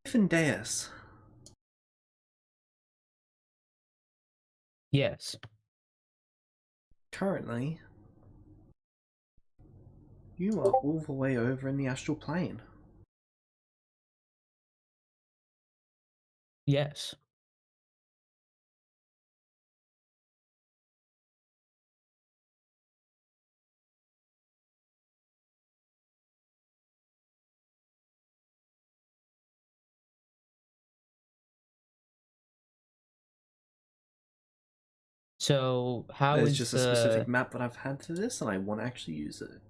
Deus, Yes. currently, you are all the way over in the astral plane. Yes. So how There's is just a specific the map that I've had to this, and I want to actually use it.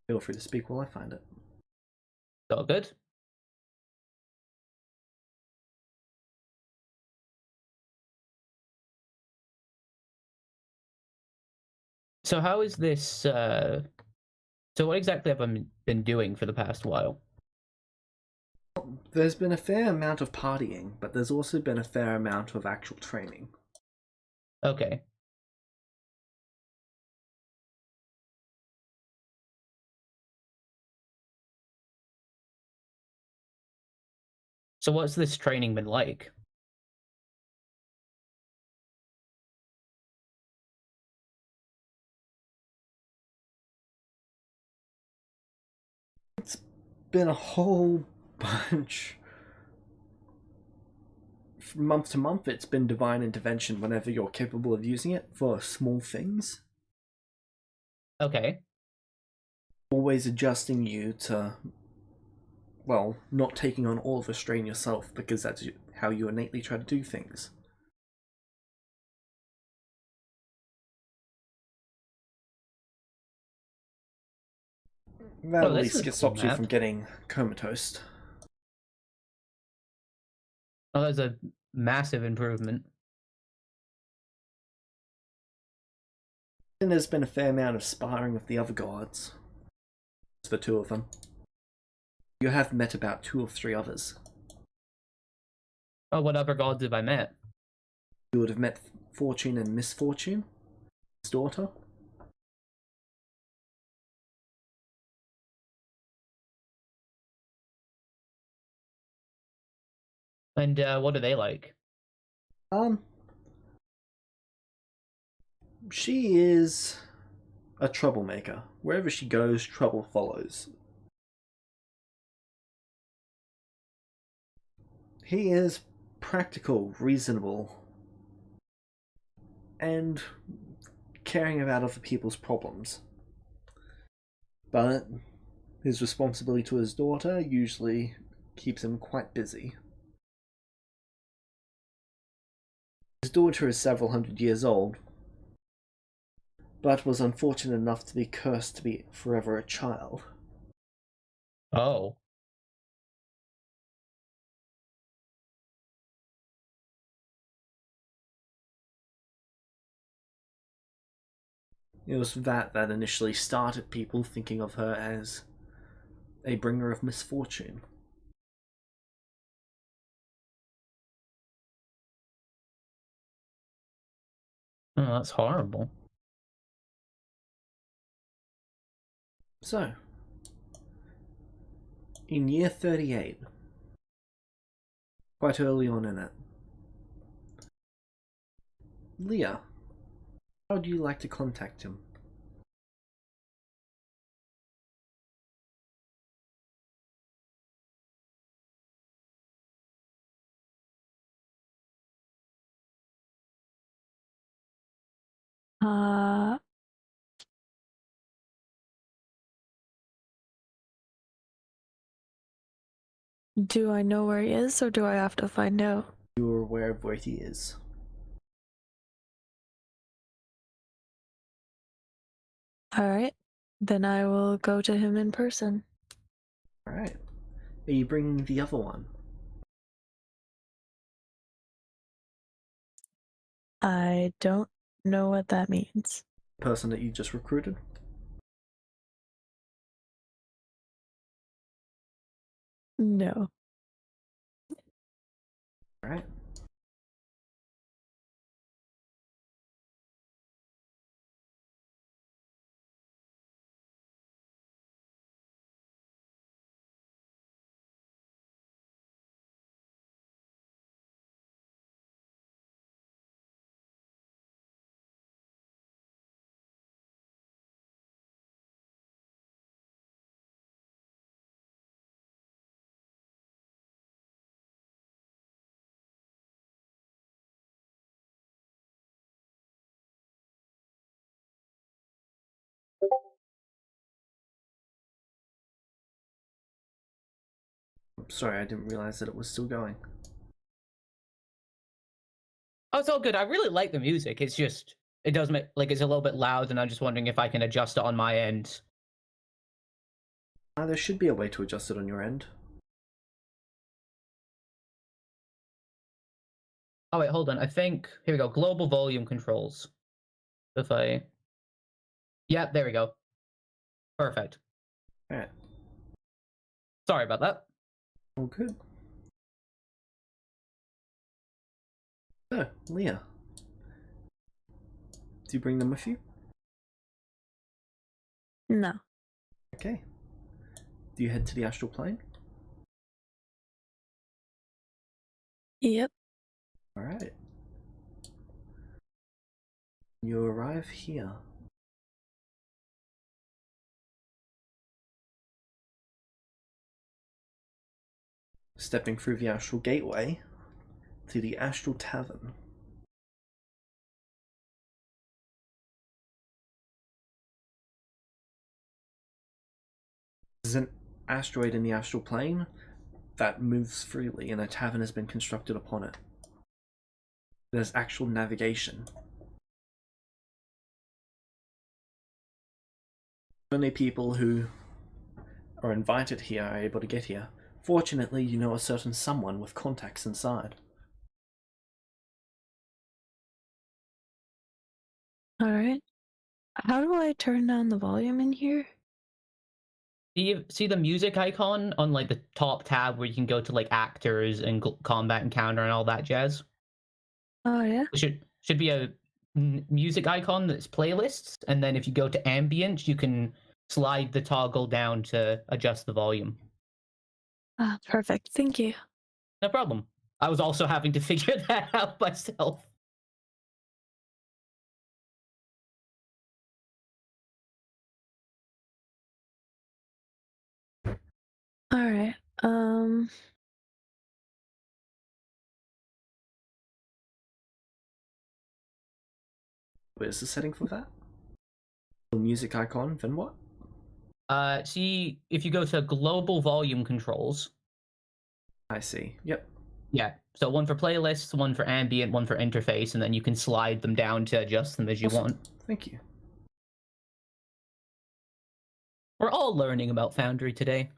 Feel free to speak while I find it. all good? So how is this so what exactly have I been doing for the past while? There's been a fair amount of partying, but there's also been a fair amount of actual training. Okay. So what's this training been like? It's been a whole bunch. From month to month, it's been divine intervention whenever you're capable of using it for small things. Okay. Always adjusting you to, well, not taking on all of the strain yourself because that's how you innately try to do things. That Oh, at this is least a cool stops you from map. getting comatose. Oh, that's a massive improvement. And there's been a fair amount of sparring with the other gods. The two of them. You have met about 2 or 3 others. Oh, what other gods have I met? You would have met Fortune and Misfortune, his daughter. And what are they like? Um, she is a troublemaker. Wherever she goes, trouble follows. He is practical, reasonable, and caring about other people's problems. But his responsibility to his daughter usually keeps him quite busy. His daughter is several hundred years old, but was unfortunate enough to be cursed to be forever a child. Oh. It was that initially started people thinking of her as a bringer of misfortune. Oh, that's horrible. So, in year 38, quite early on in it, Leah, how would you like to contact him? Uh, do I know where he is, or do I have to find out? You are aware of where he is. Alright, then I will go to him in person. Alright. Are you bringing the other one? I don't know what that means. The person that you just recruited? No. Alright. sorry, I didn't realize that it was still going. Oh, it's all good. I really like the music. It's just, it does make, like, it's a little bit loud, and I'm just wondering if I can adjust it on my end. There should be a way to adjust it on your end. Oh, wait, hold on. I think, here we go. Global volume controls. If I... Yeah, there we go. Perfect. Alright. Sorry about that. All good. So, Leah. Do you bring them with you? No. Okay. Do you head to the astral plane? Yep. Alright. You arrive here. Stepping through the astral gateway to the astral tavern. This is an asteroid in the astral plane that moves freely, and a tavern has been constructed upon it. There's actual navigation. Only people who are invited here are able to get here. Fortunately, you know a certain someone with contacts inside. Alright. How do I turn down the volume in here? Do you see the music icon on, like, the top tab where you can go to, like, actors and combat encounter and all that jazz? Oh, yeah? It should be a music icon that's playlists, and then if you go to ambient, you can slide the toggle down to adjust the volume. Ah, perfect. Thank you. No problem. I was also having to figure that out myself. Alright. Where's the setting for that? The music icon, then what? See, if you go to global volume controls. I see. Yep. Yeah, so one for playlists, one for ambient, one for interface, and then you can slide them down to adjust them as you Awesome. want. Thank you. We're all learning about Foundry today.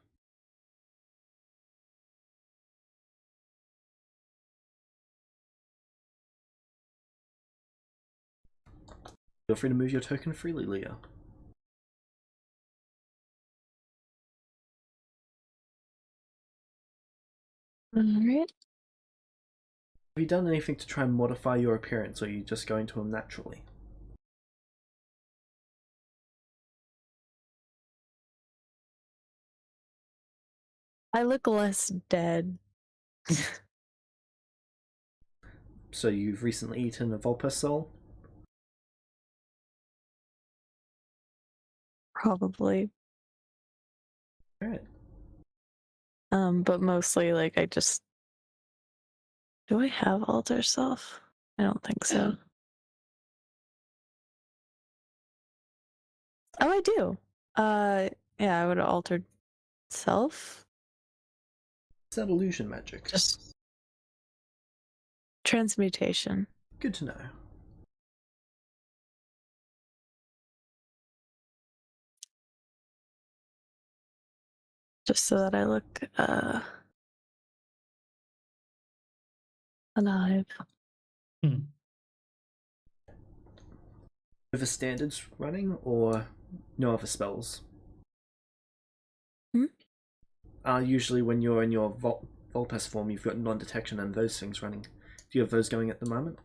Feel free to move your token freely, Leah. Alright. Have you done anything to try and modify your appearance, or are you just going to him naturally? I look less dead. So you've recently eaten a Vulpes soul? Probably. Alright. But mostly, like, I just... Do I have alter self? I don't think so. Oh, I do. Yeah, I would have altered self. Is that illusion magic? Just transmutation. Good to know. Just so that I look, alive. With the standards running, or no other spells? Hmm? Usually when you're in your Vulpes form, you've got non-detection and those things running. Do you have those going at the moment?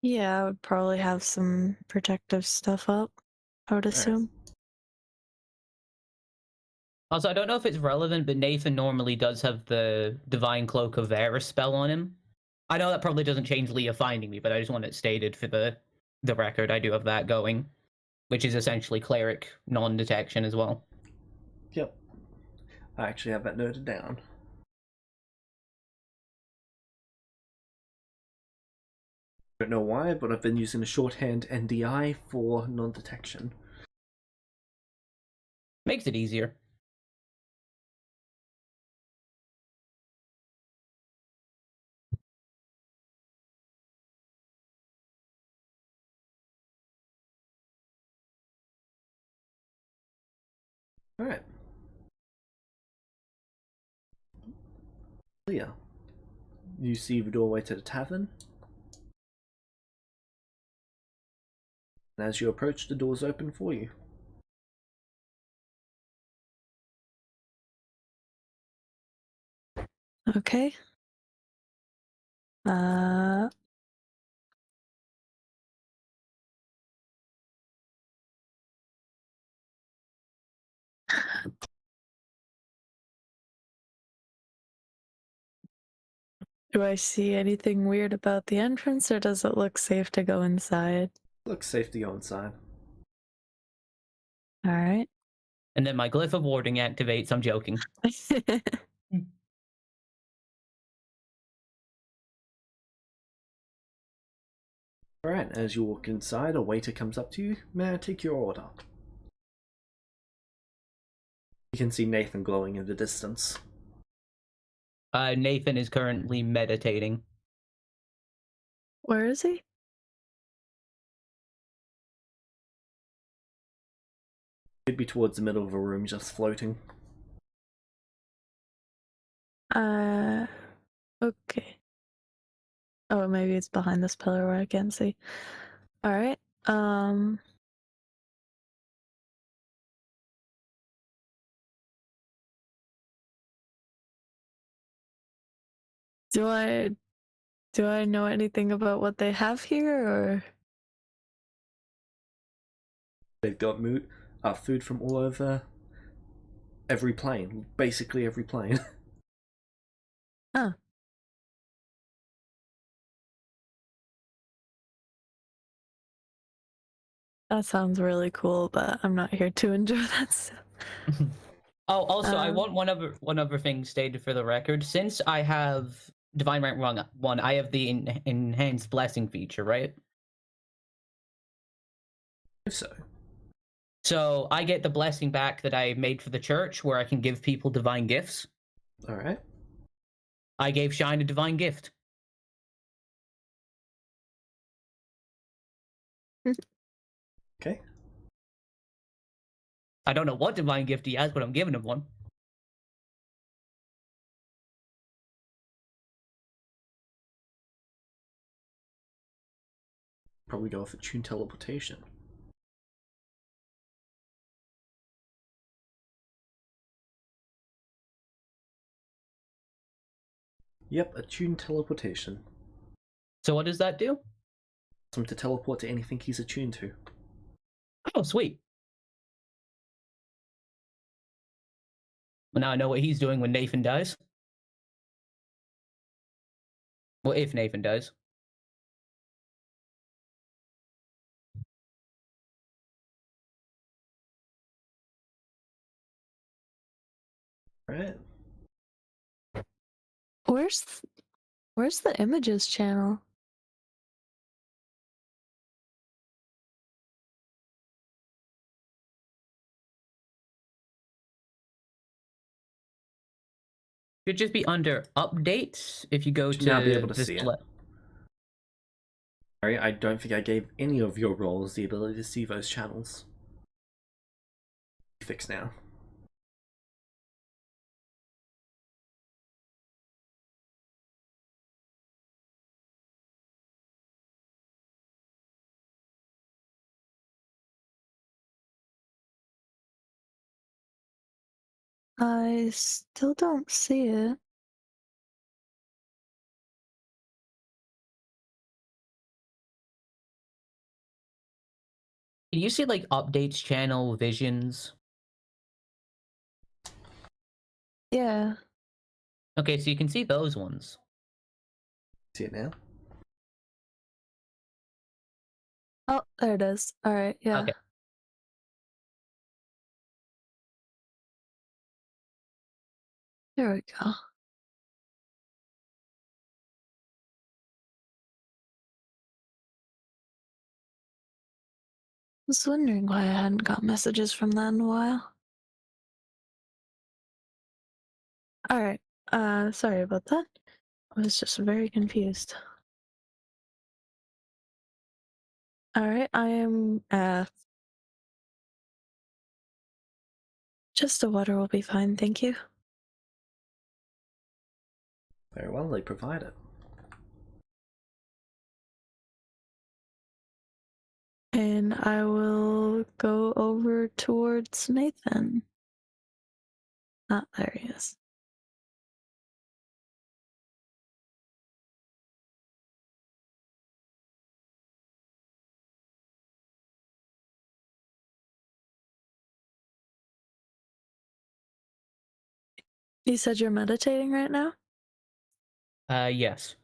Yeah, I would probably have some protective stuff up, I would assume. Also, I don't know if it's relevant, but Nathan normally does have the Divine Cloak of Varus spell on him. I know that probably doesn't change Leah finding me, but I just want it stated for the record. I do have that going, which is essentially cleric non-detection as well. Yep. I actually have that noted down. Don't know why, but I've been using the shorthand NDI for non-detection. Makes it easier. Alright. Clear. You see the doorway to the tavern. And as you approach, the doors open for you. Okay. Do I see anything weird about the entrance, or does it look safe to go inside? Looks safe to go inside. All right. And then my glyph of warding activates. I'm joking. Alright, as you walk inside, a waiter comes up to you. May I take your order? You can see Nathan glowing in the distance. Nathan is currently meditating. Where is he? He'd be towards the middle of a room, just floating. Okay. Oh, maybe it's behind this pillar where I can't see. All right. Do I know anything about what they have here, or? They've got food from all over every plane. Basically every plane. Huh. That sounds really cool, but I'm not here to enjoy that stuff. Oh, also, I want one other thing stated for the record. Since I have Divine Rank 1, I have the enhanced blessing feature, right? If so. So I get the blessing back that I made for the church, where I can give people divine gifts. Alright. I gave Shine a divine gift. Okay. I don't know what divine gift he has, but I'm giving him one. Probably go for Tune Teleportation. Yep, Attune Teleportation. So what does that do? Allows him to teleport to anything he's attuned to. Oh, sweet. Well, now I know what he's doing when Nathan dies. Well, if Nathan dies. Right. Where's the images channel? Should just be under updates if you go Should to now be able to this. see it. Sorry, I don't think I gave any of your roles the ability to see those channels. Fix now. I still don't see it. Can you see like updates channel visions? Yeah. Okay, so you can see those ones. See it now? Oh, there it is. All right. Yeah. Okay. There we go. I was wondering why I hadn't got messages from that in a while. All right. Sorry about that. I was just very confused. All right, I am just a water will be fine, thank you. Very well, they provide it. And I will go over towards Nathan. Ah, there he is. You said you're meditating right now? Yes.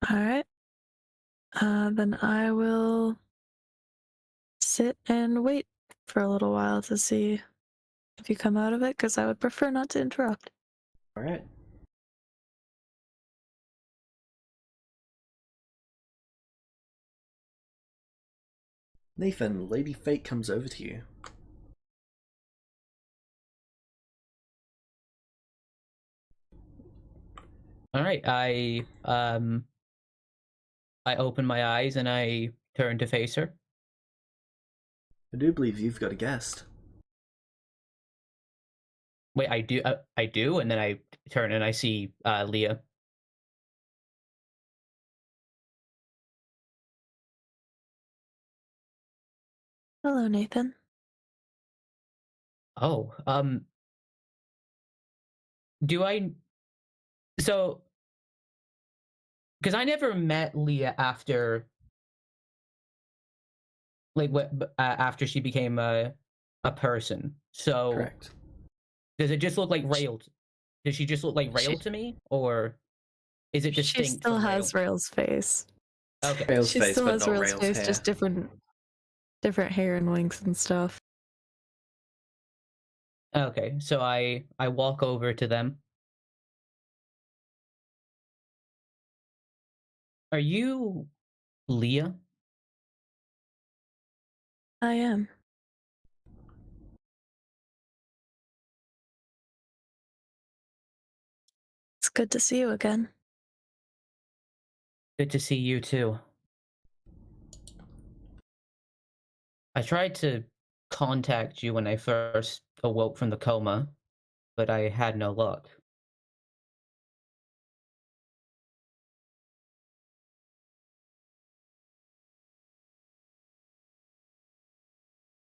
All right. Then I will sit and wait for a little while to see if you come out of it, because I would prefer not to interrupt. Alright. Nathan, Lady Fate comes over to you. All right. I open my eyes and I turn to face her. I do believe you've got a guest. Wait, I do, and then I turn and I see Leah. Hello, Nathan. Oh, do I? So, because I never met Leah after, like, what after she became a person. So, Correct. does it just look like Sh- Rail? Does she just look like She, Rail to me, or is it she distinct still from Rail? has Rail's face. Okay. Rail's She face, still but has not Rail's Rail's face, hair. just different hair and wings and stuff. Okay. So I walk over to them. Are you Leah? I am. It's good to see you again. Good to see you too. I tried to contact you when I first awoke from the coma, but I had no luck.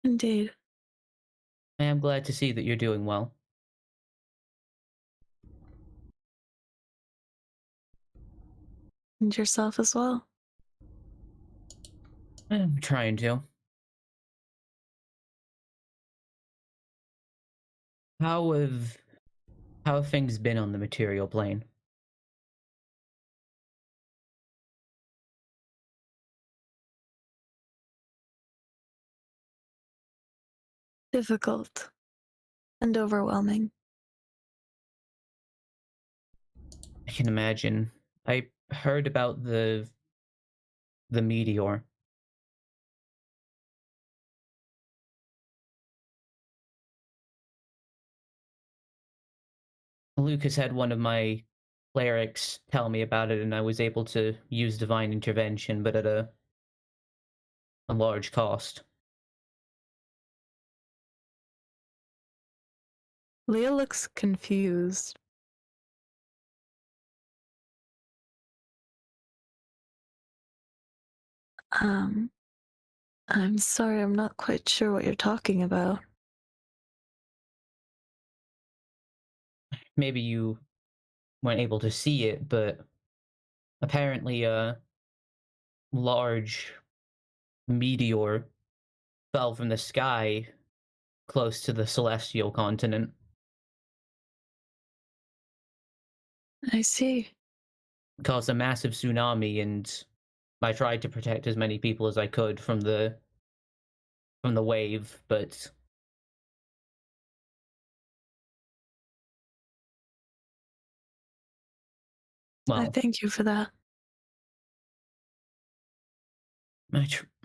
Indeed. I am glad to see that you're doing well. And yourself as well. I'm trying to. How have how have things been on the material plane? Difficult and overwhelming. I can imagine. I heard about the meteor. Lucas had one of my clerics tell me about it, and I was able to use divine intervention, but at a large cost. Leah looks confused. Um, I'm sorry, I'm not quite sure what you're talking about. Maybe you weren't able to see it, but apparently a large meteor fell from the sky close to the celestial continent. I see. Caused a massive tsunami, and I tried to protect as many people as I could from the wave, but I well, thank you for that.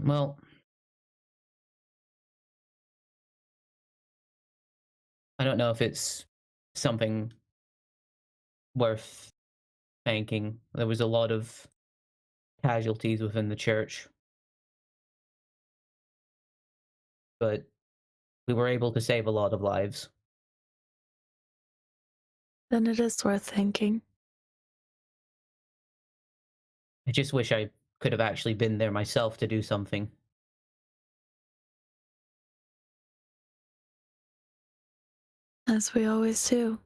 well, I don't know if it's something worth thanking. There was a lot of casualties within the church, but we were able to save a lot of lives. Then it is worth thanking. I just wish I could have actually been there myself to do something. As we always do.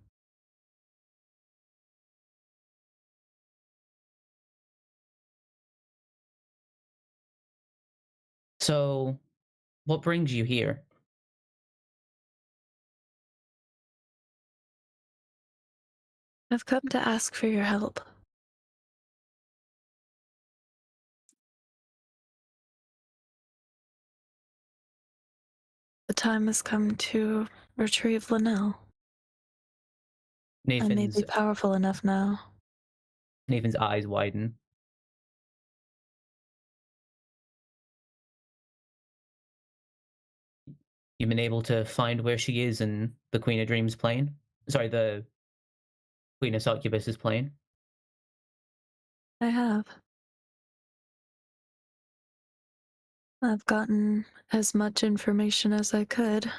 So, what brings you here? I've come to ask for your help. The time has come to retrieve Linnell. I may Nathan's be powerful enough now. Nathan's eyes widen. You've been able to find where she is in the Queen of Dreams plane? Sorry, the Queen of Succubus's plane? I have. I've gotten as much information as I could.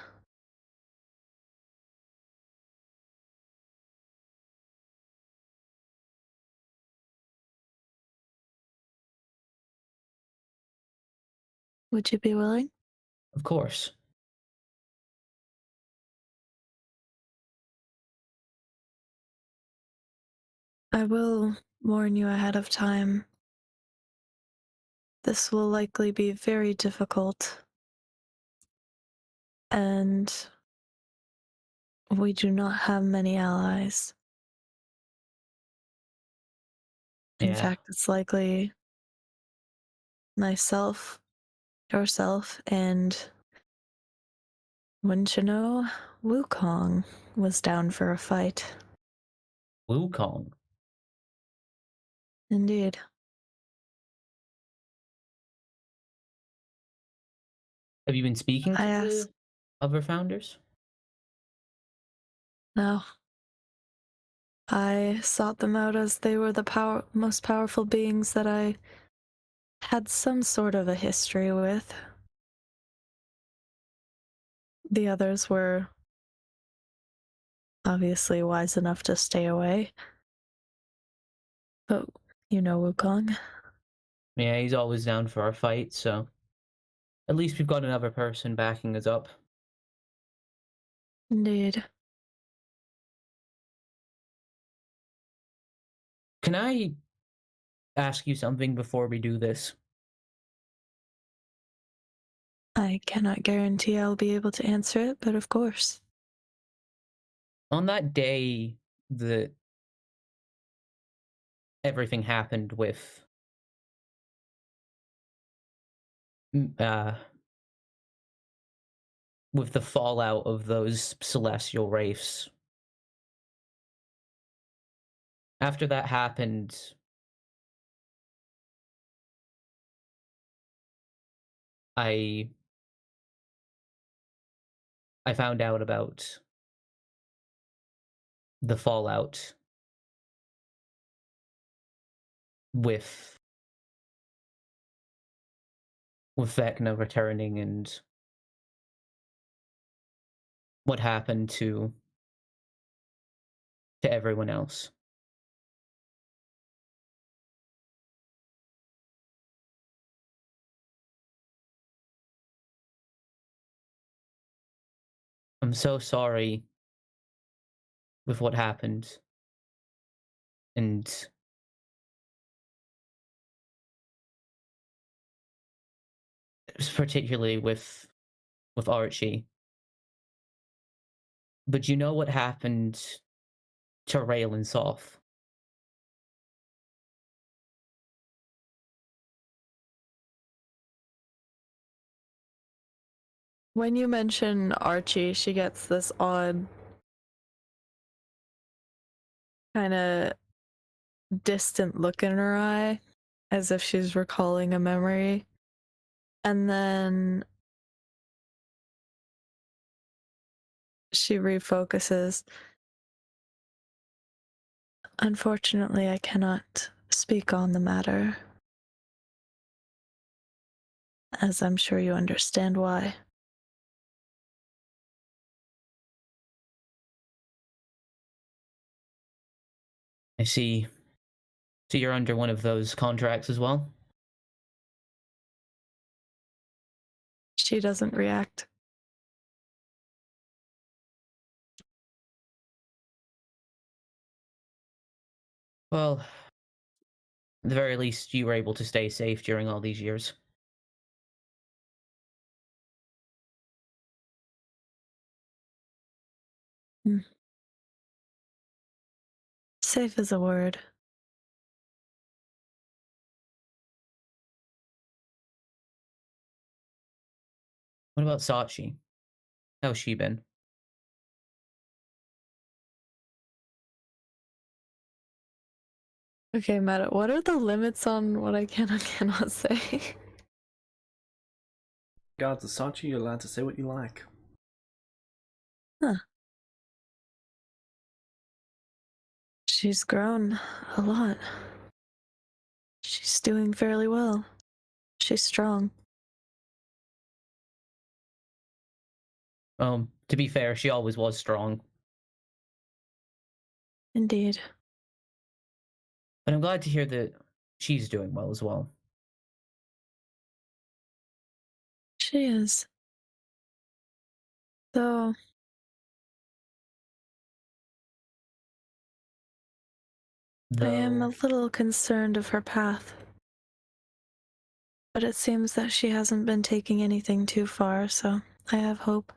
Would you be willing? Of course. I will warn you ahead of time. This will likely be very difficult. And we do not have many allies. In Yeah. fact, it's likely myself, yourself, and wouldn't you know, Wukong was down for a fight. Wukong. Indeed. Have you been speaking I to asked. the other founders? No. I sought them out as they were the most powerful beings that I had some sort of a history with. The others were obviously wise enough to stay away. But you know Wukong. Yeah, he's always down for a fight, so at least we've got another person backing us up. Indeed. Can I ask you something before we do this? I cannot guarantee I'll be able to answer it, but of course. On that day that everything happened uh with the fallout of those celestial wraiths. After that happened, I I found out about the fallout with Vecna returning and what happened to everyone else. I'm so sorry with what happened, and particularly with Archie. But you know what happened to Rail and Soph? When you mention Archie, she gets this odd, kind of distant look in her eye, as if she's recalling a memory. And then She refocuses. Unfortunately, I cannot speak on the matter, as I'm sure you understand why. I see. So you're under one of those contracts as well? She doesn't react. Well, at the very least, you were able to stay safe during all these years. Hmm. Safe is a word. What about Sachi? How's she been? Okay, Meta, what are the limits on what I can and cannot say? Regards to Sachi, you're allowed to say what you like. Huh. She's grown a lot. She's doing fairly well. She's strong. To be fair, she always was strong. Indeed. But I'm glad to hear that she's doing well as well. She is. Though I am a Though, little concerned of her path. But it seems that she hasn't been taking anything too far, so I have hope.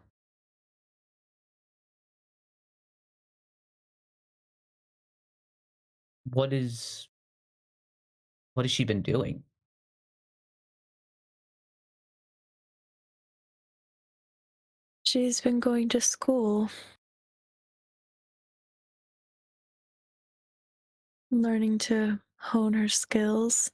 what is what has she been doing? She's been going to school, learning to hone her skills.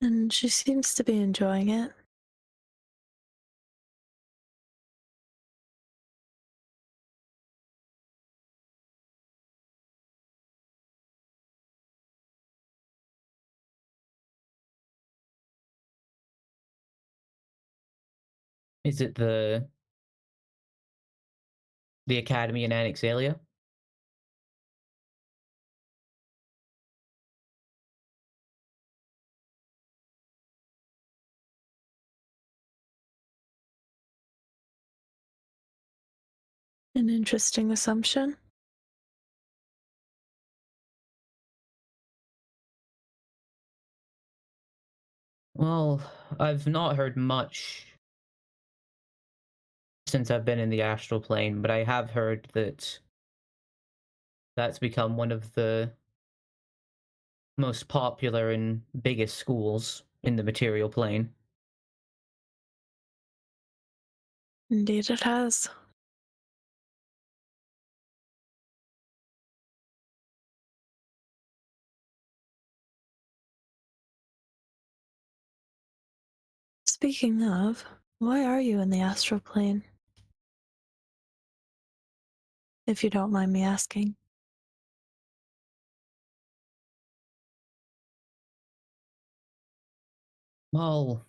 And she seems to be enjoying it. Is it the academy in Anixalia? An interesting assumption. Well, I've not heard much since I've been in the astral plane, but I have heard that that's become one of the most popular and biggest schools in the material plane. Indeed, it has. Speaking of, why are you in the astral plane? If you don't mind me asking. Well,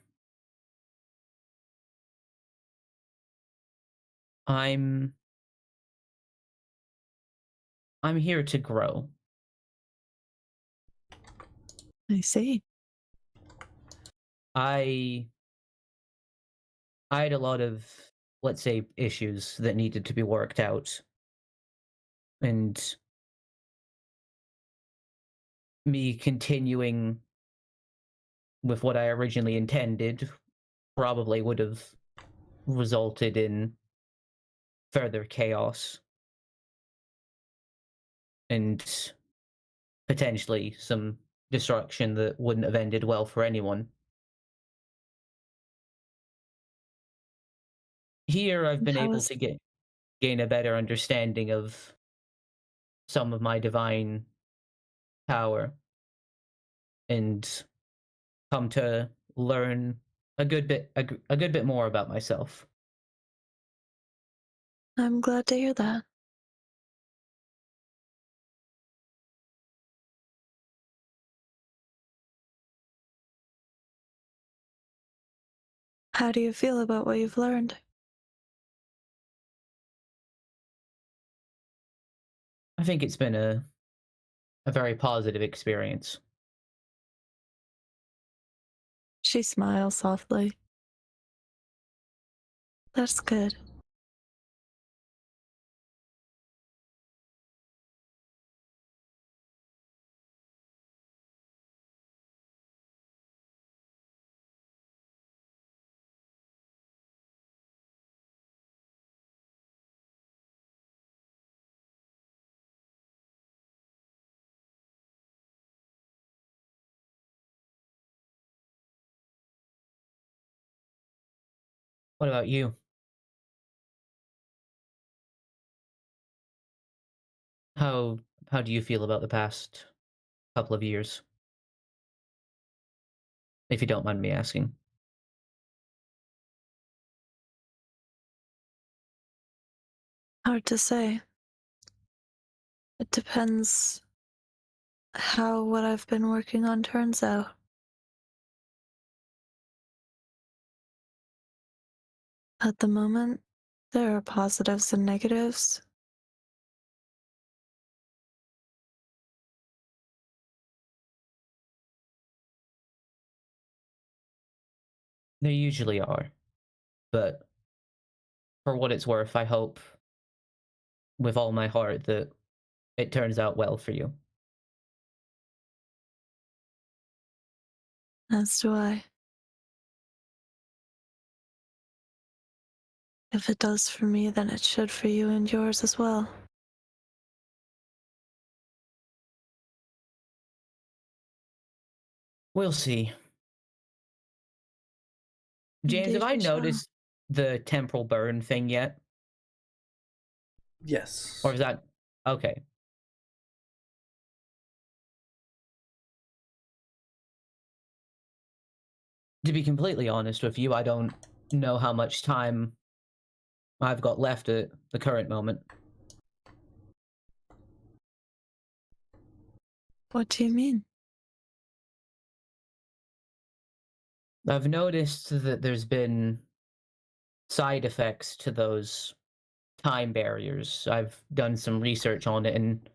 I'm I'm here to grow. I see. I I had a lot of, let's say, issues that needed to be worked out, and me continuing with what I originally intended probably would have resulted in further chaos and potentially some destruction that wouldn't have ended well for anyone. Here, I've And been how able is to gain a better understanding of some of my divine power, and come to learn a good bit more about myself. I'm glad to hear that. How do you feel about what you've learned? I think it's been a very positive experience. She smiles softly. That's good. What about you? How how do you feel about the past couple of years? If you don't mind me asking. Hard to say. It depends how what I've been working on turns out. At the moment, there are positives and negatives. They usually are, but for what it's worth, I hope with all my heart that it turns out well for you. As do I. If it does for me, then it should for you and yours as well. We'll see. James, have Indeed, I we shall. noticed the temporal burn thing yet? Yes. Or is that okay? To be completely honest with you, I don't know how much time I've got left at the current moment. What do you mean? I've noticed that there's been side effects to those time barriers. I've done some research on it and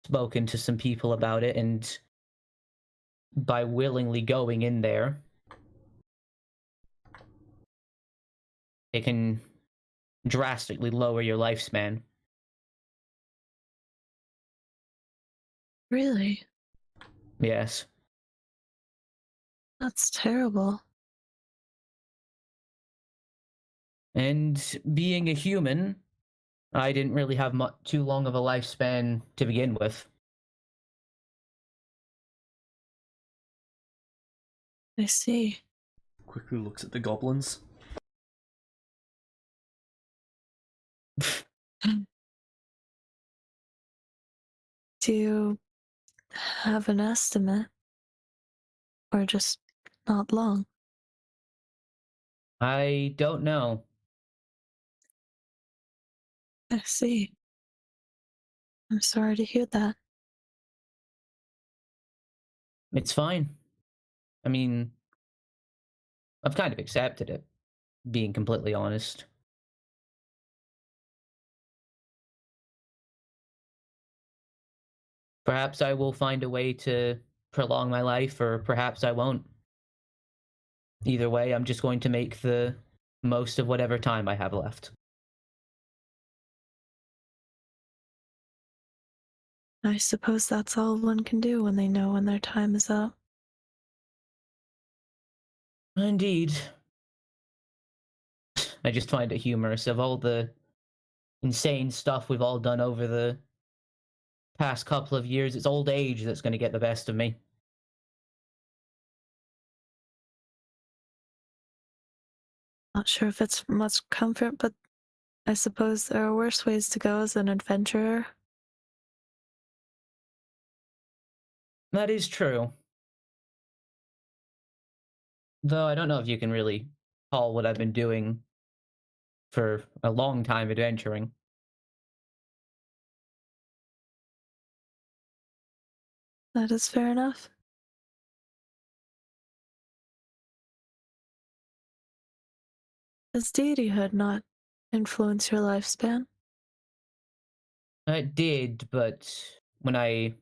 spoken to some people about it, and by willingly going in there, it can drastically lower your lifespan. Really? Yes. That's terrible. And being a human, I didn't really have too long of a lifespan to begin with. I see. Quickly looks at the goblins. Do you have an estimate? Or just not long? I don't know. I see. I'm sorry to hear that. It's fine. I mean, I've kind of accepted it, being completely honest. Perhaps I will find a way to prolong my life, or perhaps I won't. Either way, I'm just going to make the most of whatever time I have left. I suppose that's all one can do when they know when their time is up. Indeed. I just find it humorous of all the insane stuff we've all done over the past couple of years. It's old age that's going to get the best of me. Not sure if it's much comfort, but I suppose there are worse ways to go as an adventurer. That is true. Though I don't know if you can really call what I've been doing for a long time adventuring. That is fair enough. Does deityhood not influence your lifespan? It did, but when I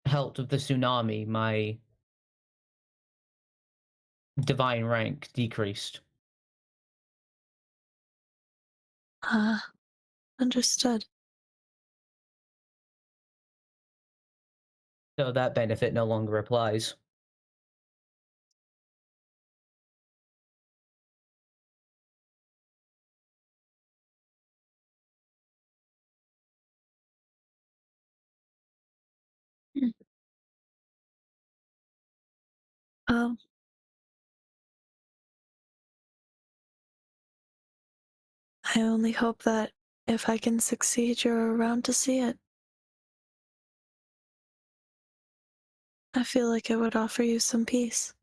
helped with the tsunami, my divine rank decreased. Ah, understood. So that benefit no longer applies. Hmm. Um, I only hope that if I can succeed, you're around to see it. I feel like it would offer you some peace.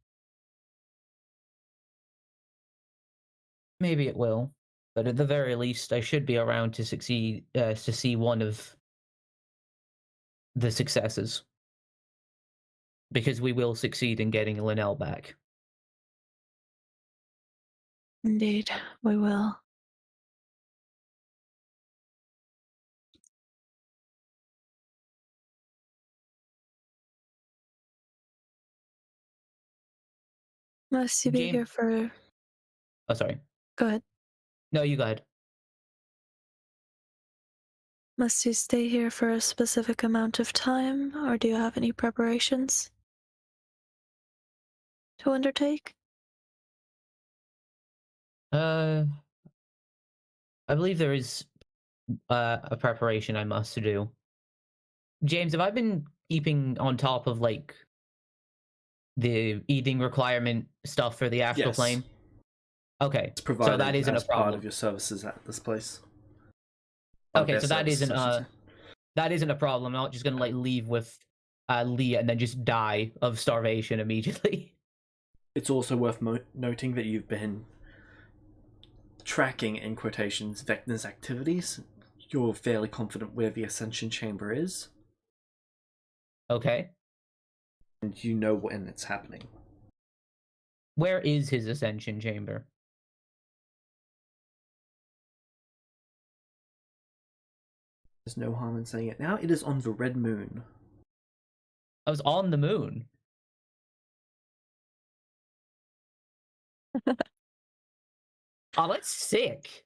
Maybe it will, but at the very least, I should be around to succeed to see one of the successes, because we will succeed in getting Linnell back. Indeed, we will. Must you be James, here for... oh sorry, Go ahead. no, you go ahead. Must you stay here for a specific amount of time, or do you have any preparations to undertake? I believe there is a preparation I must do. James, have I been keeping on top of like the eating requirement stuff for the astral Yes. plane? Okay, It's so that provided isn't a as part problem. of your services at this place. Part of Okay, their so that services, isn't I should say. that isn't a problem. I'm not just gonna like leave with Leah and then just die of starvation immediately. It's also worth noting that you've been tracking, in quotations, Vecna's activities. You're fairly confident where the Ascension Chamber is, Okay, and you know when it's happening. where is his ascension chamber? There's no harm in saying it now. It is on the Red Moon. I was on the moon. Oh, that's sick.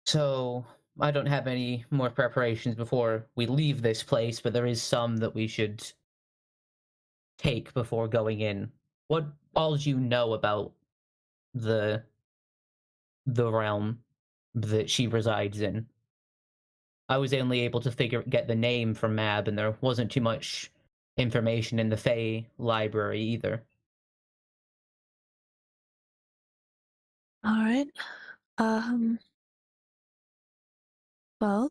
So I don't have any more preparations before we leave this place, but there is some that we should take before going in. What all do you know about the the realm that she resides in? I was only able to get the name from Mab, and there wasn't too much information in the Fae library either. All right. Um, well,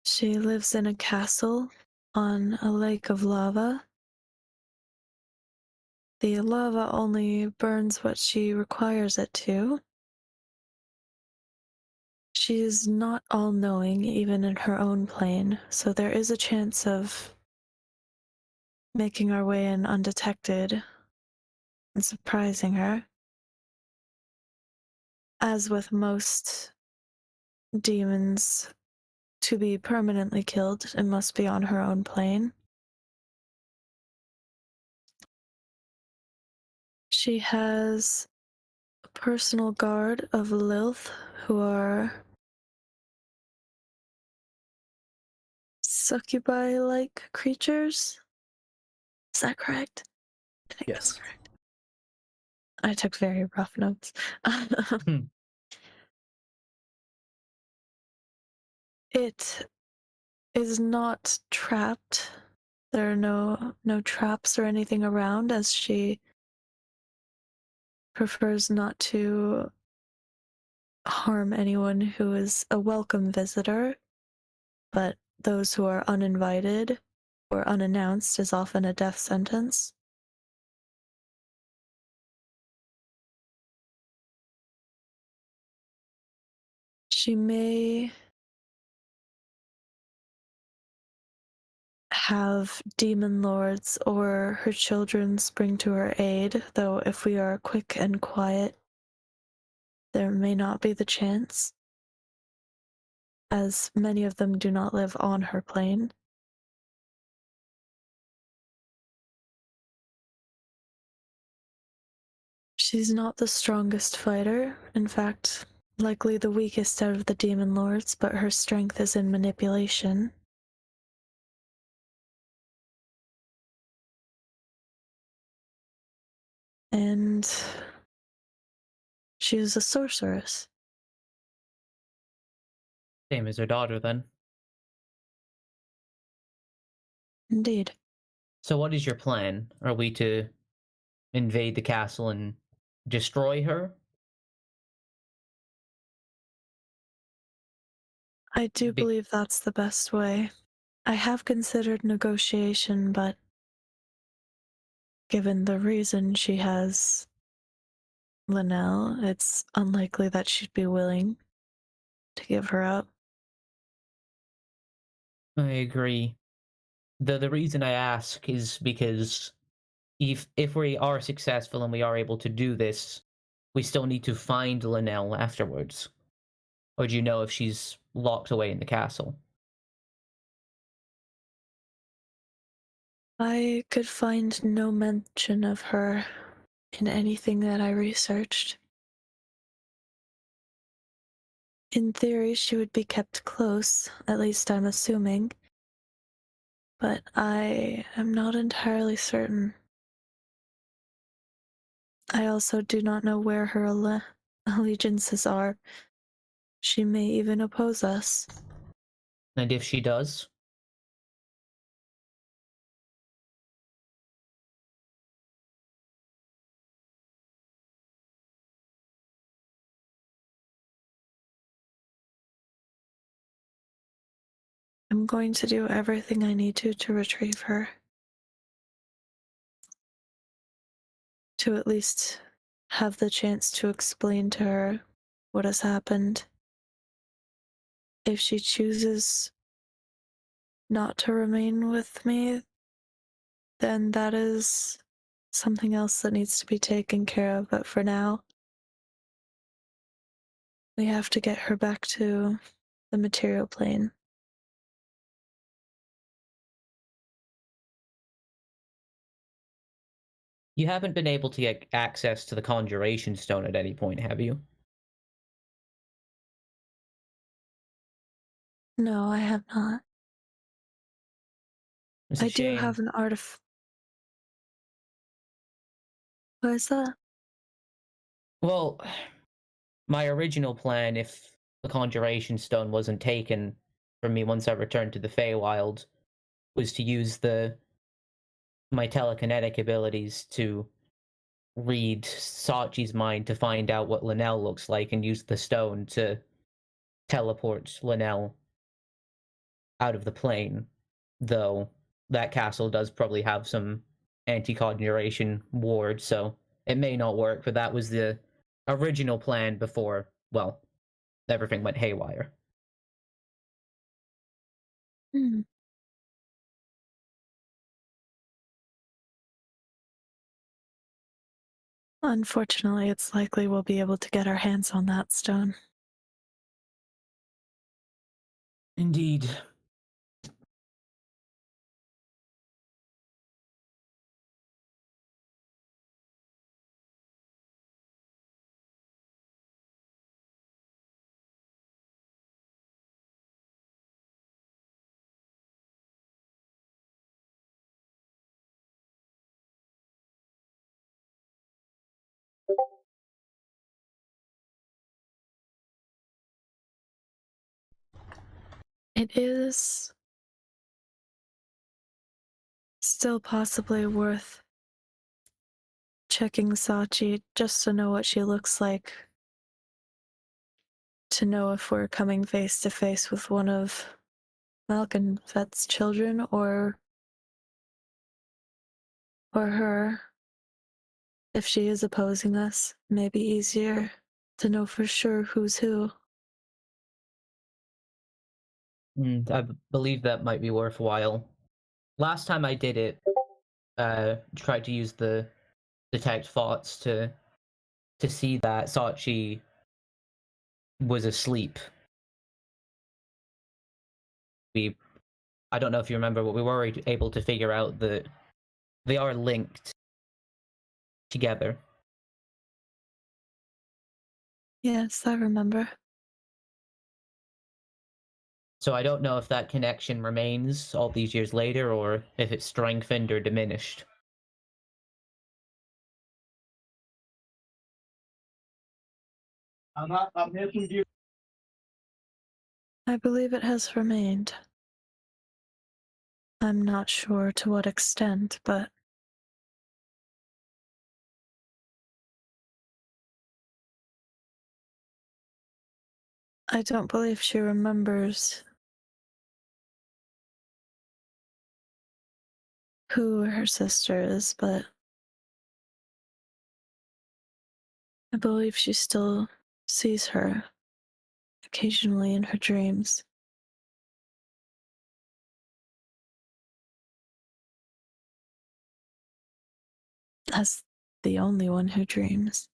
she lives in a castle on a lake of lava. The lava only burns what she requires it to. She is not all-knowing, even in her own plane, so there is a chance of making our way in undetected and surprising her. As with most demons, to be permanently killed, it must be on her own plane. She has a personal guard of Lilith who are succubi-like creatures. Is that correct? I think that's Yes. correct. I took very rough notes. It is not trapped There are no traps or anything around, as she prefers not to harm anyone who is a welcome visitor, but those who are uninvited or unannounced is often a death sentence. She may have demon lords or her children spring to her aid, though if we are quick and quiet, there may not be the chance, as many of them do not live on her plane. She's not the strongest fighter, in fact, likely the weakest out of the demon lords, but her strength is in manipulation. And she is a sorceress. Same as her daughter, then. Indeed. So what is your plan? Are we to invade the castle and destroy her? I do Be- believe that's the best way. I have considered negotiation, but given the reason she has Linnell, it's unlikely that she'd be willing to give her up. I agree. The reason I ask is because if we are successful and we are able to do this, we still need to find Linnell afterwards. Or do you know if she's locked away in the castle? I could find no mention of her in anything that I researched. In theory, she would be kept close, at least I'm assuming, but I am not entirely certain. I also do not know where her allegiances are. She may even oppose us. And if she does, I'm going to do everything I need to retrieve her. To at least have the chance to explain to her what has happened. If she chooses not to remain with me, then that is something else that needs to be taken care of. But for now, we have to get her back to the material plane. you haven't been able to get access to the conjuration stone at any point, have you? No, I have not. It's a I do shame. have an artifact. What is that? Well, my original plan, if the conjuration stone wasn't taken from me once I returned to the Feywild, was to use the my telekinetic abilities to read Sachi's mind to find out what Linnell looks like and use the stone to teleport Linnell out of the plane. Though that castle does probably have some anti-conjuration ward, so it may not work, but that was the original plan before, well, everything went haywire. Hmm. Unfortunately, it's likely we'll be able to get our hands on that stone. Indeed. It is still possibly worth checking Sachi just to know what she looks like. To know if we're coming face to face with one of Malkinvet's children or her. If she is opposing us, it may be easier to know for sure who's who. I believe that might be worthwhile. Last time I did it, tried to use the detect thoughts to see that Sachi was asleep. I don't know if you remember, but we were able to figure out that they are linked together. Yes, I remember. So I don't know if that connection remains all these years later, or if it's strengthened or diminished. I'm here to give. I believe it has remained. I'm not sure to what extent, but I don't believe she remembers who her sister is, but I believe she still sees her occasionally in her dreams. As the only one who dreams.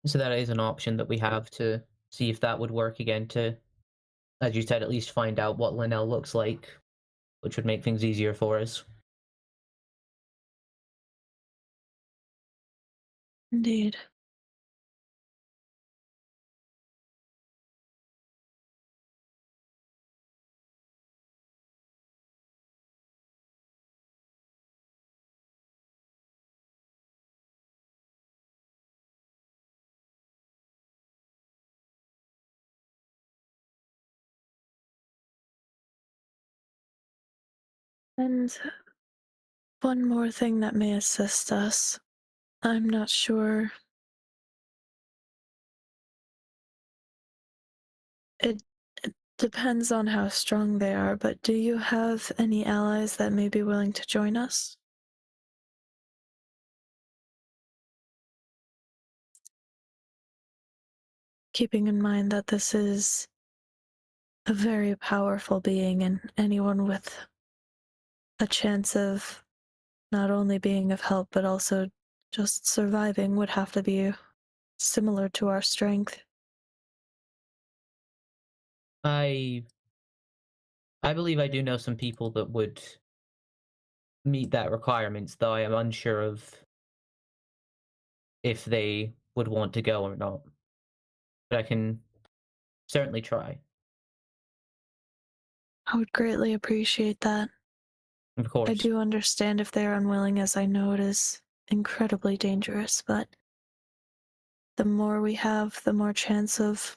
So that is an option that we have to see if that would work again to, as you said, at least find out what Linnell looks like, which would make things easier for us. Indeed. And one more thing that may assist us. I'm not sure. It depends on how strong they are, but do you have any allies that may be willing to join us? Keeping in mind that this is a very powerful being, and anyone with a chance of not only being of help but also just surviving would have to be similar to our strength. I believe I do know some people that would meet that requirements, though I am unsure of if they would want to go or not. But I can certainly try. I would greatly appreciate that. Of course. I do understand if they're unwilling, as I know it is incredibly dangerous, but the more we have, the more chance of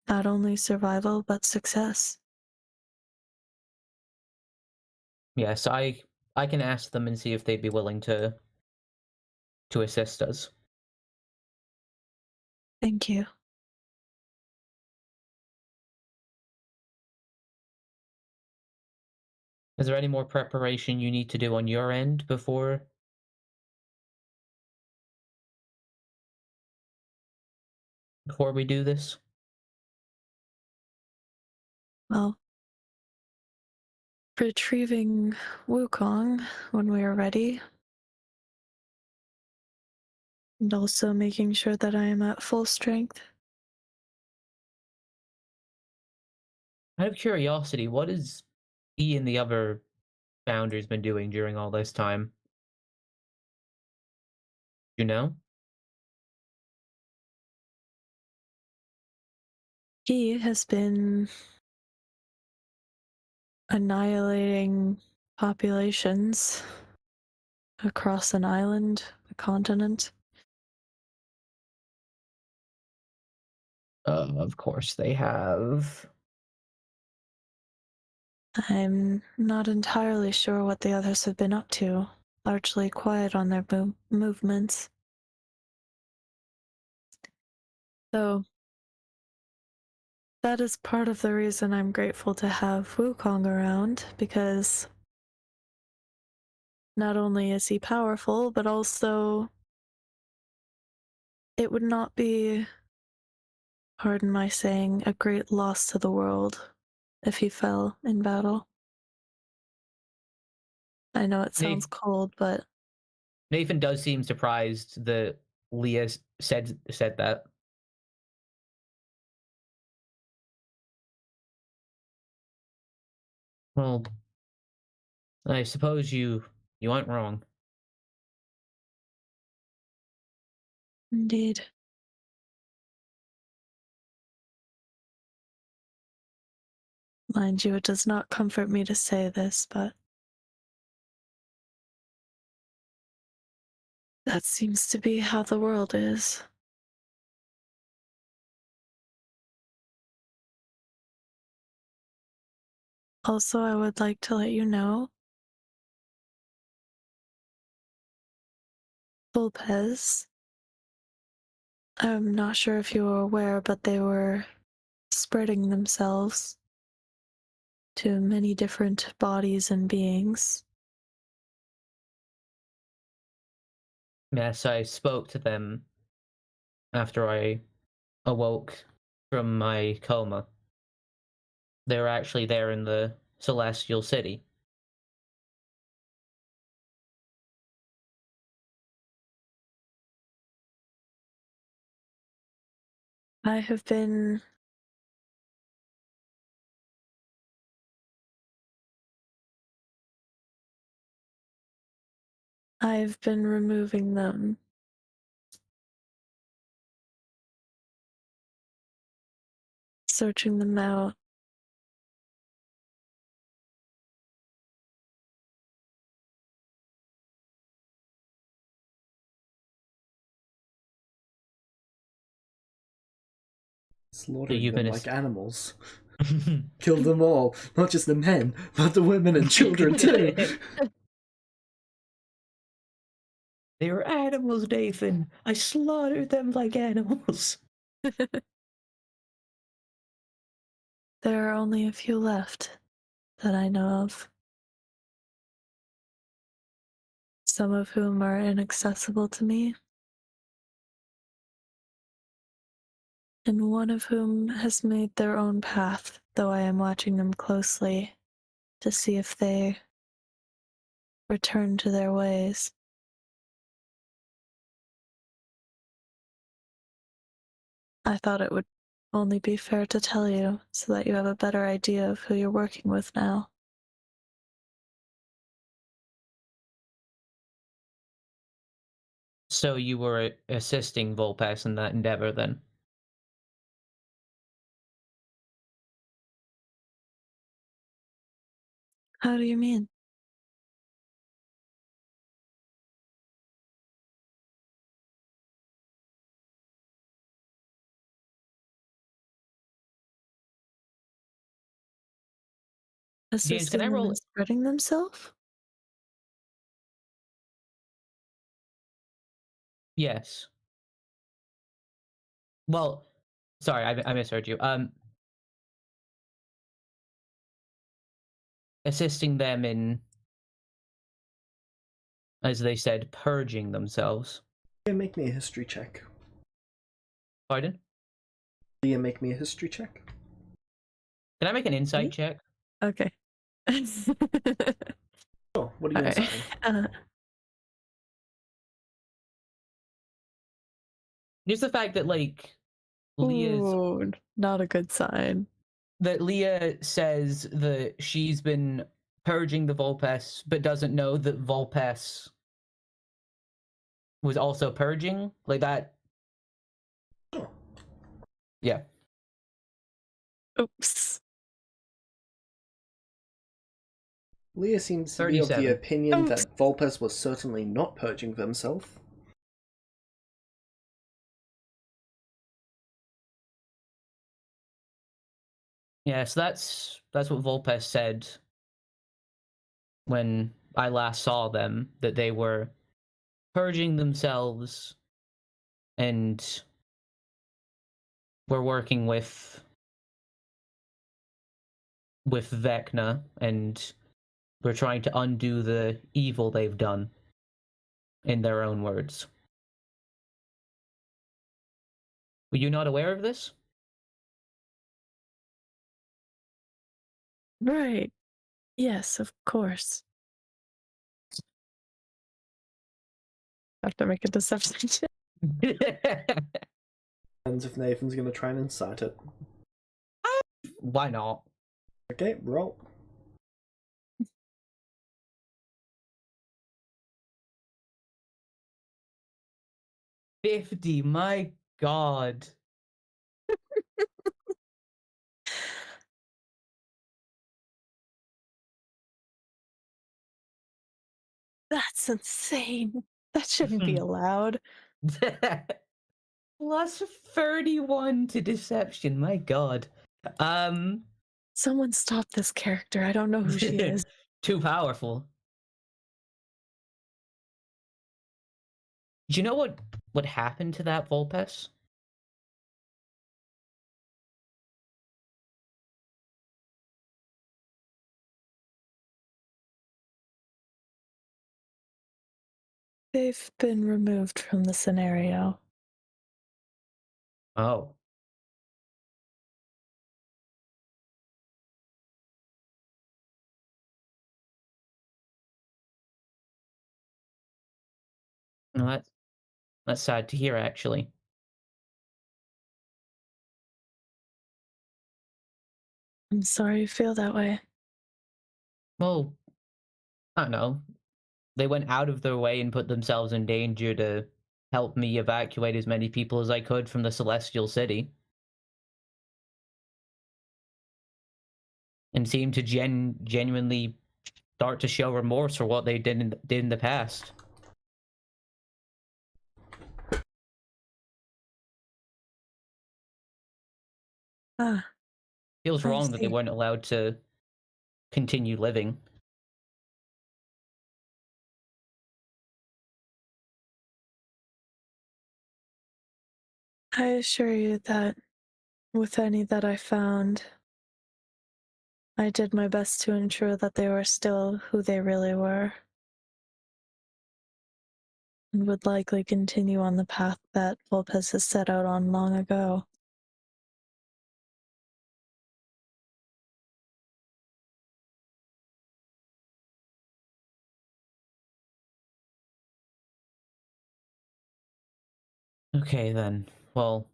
not only survival, but success. Yes, I can ask them and see if they'd be willing to assist us. Thank you. Is there any more preparation you need to do on your end before we do this? Well, retrieving Wukong when we are ready, and also making sure that I am at full strength. Out of curiosity, what has he and the other founders been doing during all this time? You know? He has been annihilating populations across an island, a continent. Of course they have. I'm not entirely sure what the others have been up to. Largely quiet on their movements. So, that is part of the reason I'm grateful to have Wukong around, because not only is he powerful, but also it would not be, pardon my saying, a great loss to the world if he fell in battle. I know it sounds cold, but Nathan does seem surprised that Leah said that. Well, I suppose you aren't wrong. indeed. Mind you, it does not comfort me to say this, but that seems to be how the world is. Also, I would like to let you know, Volpez, I'm not sure if you were aware, but they were spreading themselves to many different bodies and beings. Yes, I spoke to them after I awoke from my coma. They were actually there in the Celestial City. I've been removing them. Searching them out. Slaughtering You've them been like animals. Kill them all, not just the men, but the women and children too. They were animals, Nathan. I slaughtered them like animals. There are only a few left that I know of. Some of whom are inaccessible to me, and one of whom has made their own path, though I am watching them closely to see if they return to their ways. I thought it would only be fair to tell you so that you have a better idea of who you're working with now. So you were assisting Volpes in that endeavor, then? How do you mean? James, can I Assisting them in roll? spreading themselves? Yes. Well, sorry, I misheard you. Assisting them in, as they said, purging themselves. Leah, make me a history check. Pardon? Leah, make me a history check. Can I make an insight Me? check? Okay. Oh, what are you Alright. inciting? Just the fact that, like, Ooh, not a good sign. that Leah says that she's been purging the Volpes, but doesn't know that Volpes was also purging, like that. Oh. Yeah. Oops. Leah seems to be of the 37. opinion that Volpes was certainly not purging themselves. Yeah, so that's what Volpes said when I last saw them, that they were purging themselves and were working with Vecna, and we're trying to undo the evil they've done, in their own words. Were you not aware of this? Right. Yes, of course. I have to make a deception check. Depends if Nathan's going to try and incite it. Why not? Okay, roll. 50, my god. That's insane. That shouldn't be allowed. Plus 31 to deception, my god. Someone stop this character. I don't know who she is. Too powerful. Do you know what happened to that Volpes? They've been removed from the scenario. Oh. No, that's sad to hear, actually. I'm sorry you feel that way. Well, I don't know. They went out of their way and put themselves in danger to help me evacuate as many people as I could from the Celestial City. And seemed to genuinely start to show remorse for what they did in the past. Ah, Feels I wrong that they see. weren't allowed to continue living. I assure you that with any that I found, I did my best to ensure that they were still who they really were, and would likely continue on the path that Volpes has set out on long ago. Okay, then. Well,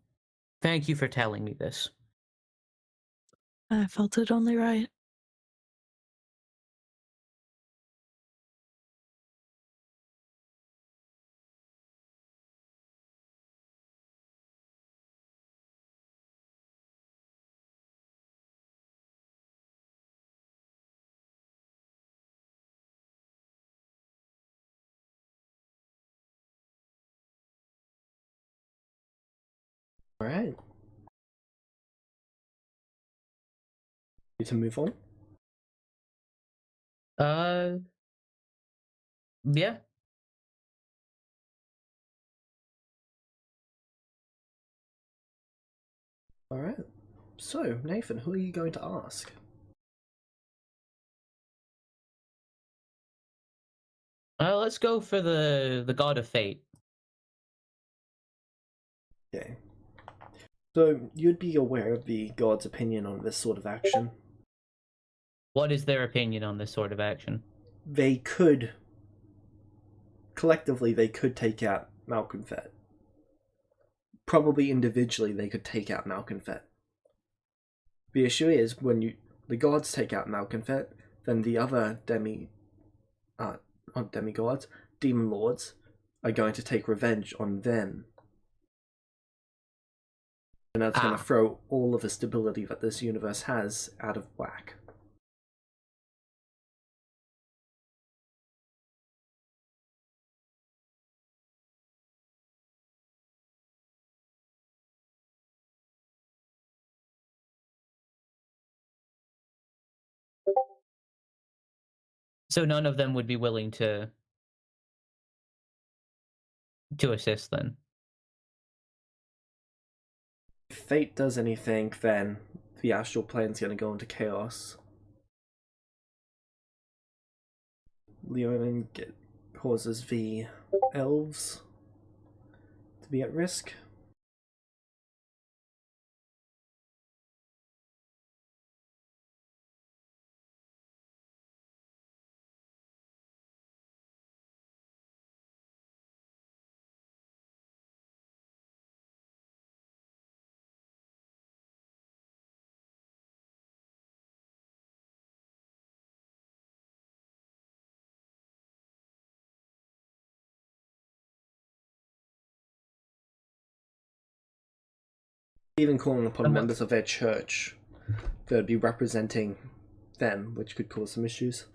thank you for telling me this. I felt it only right. Alright. Need to move on? Yeah. Alright. So, Nathan, who are you going to ask? Let's go for the God of Fate. Okay. So, you'd be aware of the god's opinion on this sort of action. What is their opinion on this sort of action? They could, collectively, they could take out Malconfet. Probably individually, they could take out Malconfet. The issue is, when the gods take out Malconfet, then the other not demigods, demon lords, are going to take revenge on them. And that's going to throw all of the stability that this universe has out of whack. So none of them would be willing to assist then. If fate does anything, then the astral plane's going to go into chaos. Leonin causes the elves to be at risk. Even calling upon members of their church that would be representing them, which could cause some issues.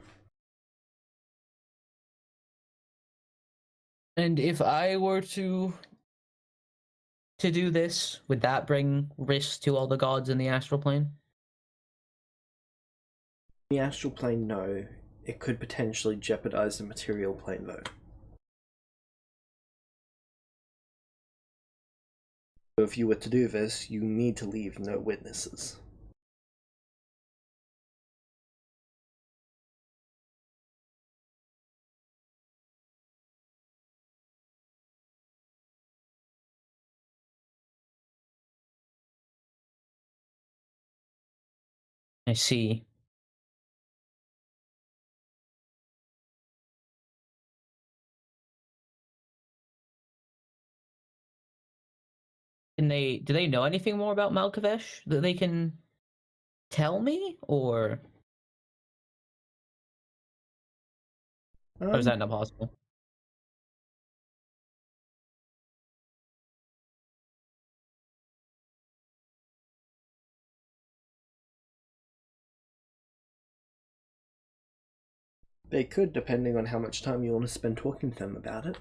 And if I were to do this, would that bring risk to all the gods in the astral plane? The astral plane, no. It could potentially jeopardize the material plane, though. So if you were to do this, you need to leave no witnesses. I see. And do they know anything more about Malkavesh that they can tell me, or is that not possible? They could, depending on how much time you want to spend talking to them about it.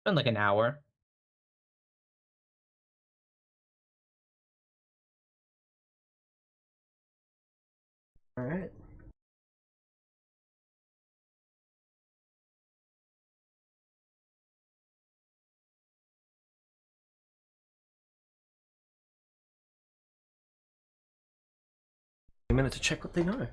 In like an hour. Alright. A minute to check what they know.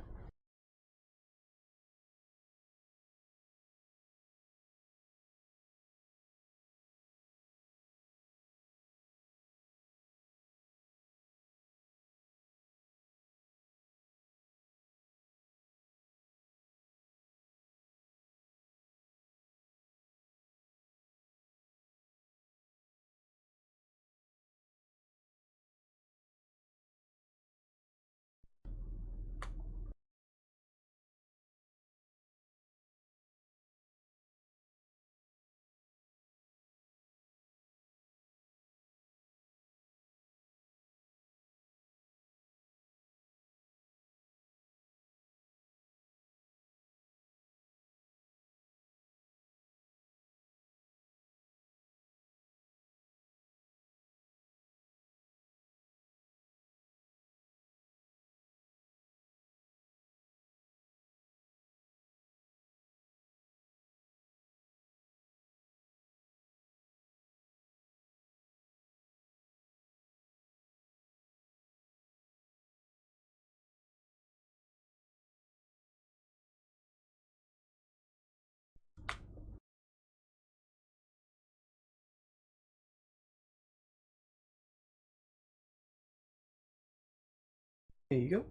Here you go.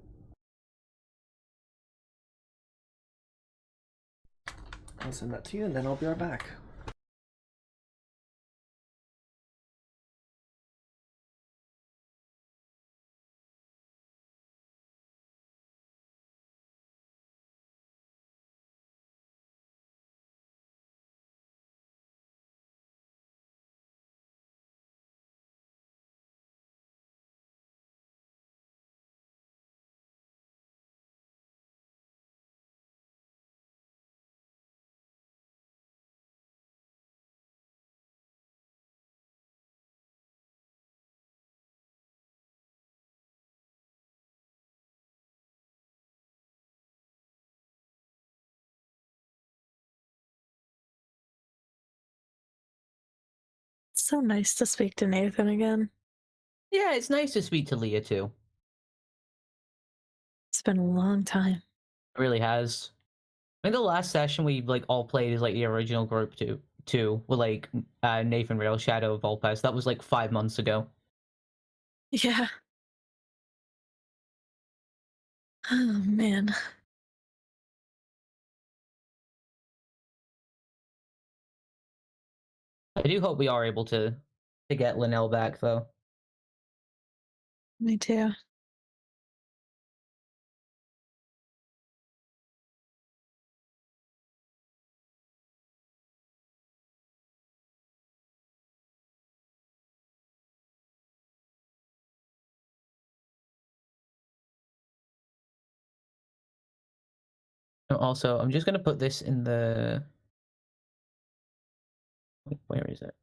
I'll send that to you and then I'll be right back. so nice to speak to Nathan again. Yeah, it's nice to speak to Leah too. It's been a long time. It really has. I think the last session we like all played is like the original group too with like Nathan Rail, Shadow of Volpes. That was like 5 months ago. Yeah. Oh man. I do hope we are able to get Linnell back though. Me too. Also, I'm just gonna put this in the. Where is it?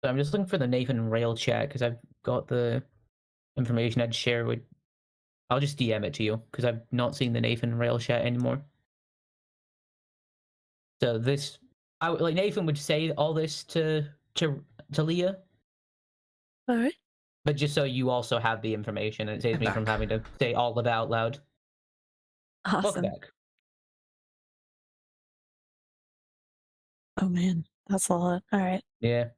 So I'm just looking for the Nathan Rail chat because I've got the information I'd share with. I'll just DM it to you because I've not seen the Nathan Rail chat anymore. So this, like Nathan would say all this to Leah, All right. but just so you also have the information, and it saves I'm me from back. having to say all of it out loud. Welcome Awesome. back. Oh man, that's a lot. All right. Yeah.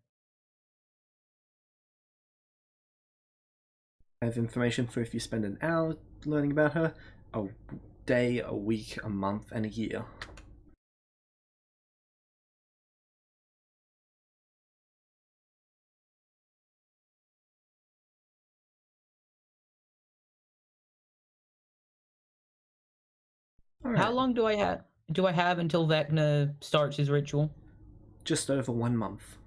I have information for if you spend an hour learning about her, a day, a week, a month, and a year. All How right, long do I have? Do I have until Vecna starts his ritual? just over 1 month.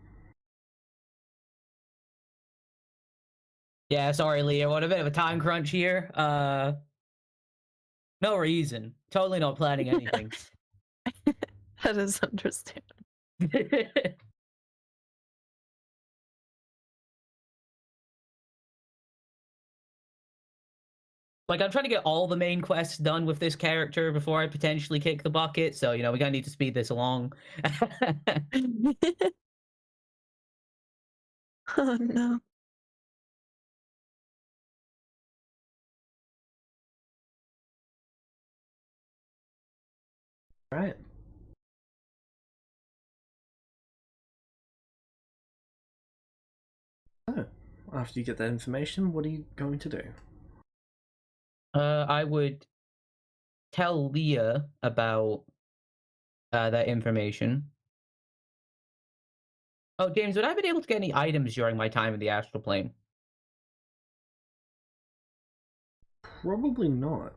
Yeah, sorry, Leah. What a bit of a time crunch here. No reason. Totally not planning anything. That is understandable. Like, I'm trying to get all the main quests done with this character before I potentially kick the bucket, so, you know, we gotta need to speed this along. Oh no. All right. So, after you get that information, what are you going to do? I would tell Leah about that information. Oh, James, would I have been able to get any items during my time in the astral plane? Probably not.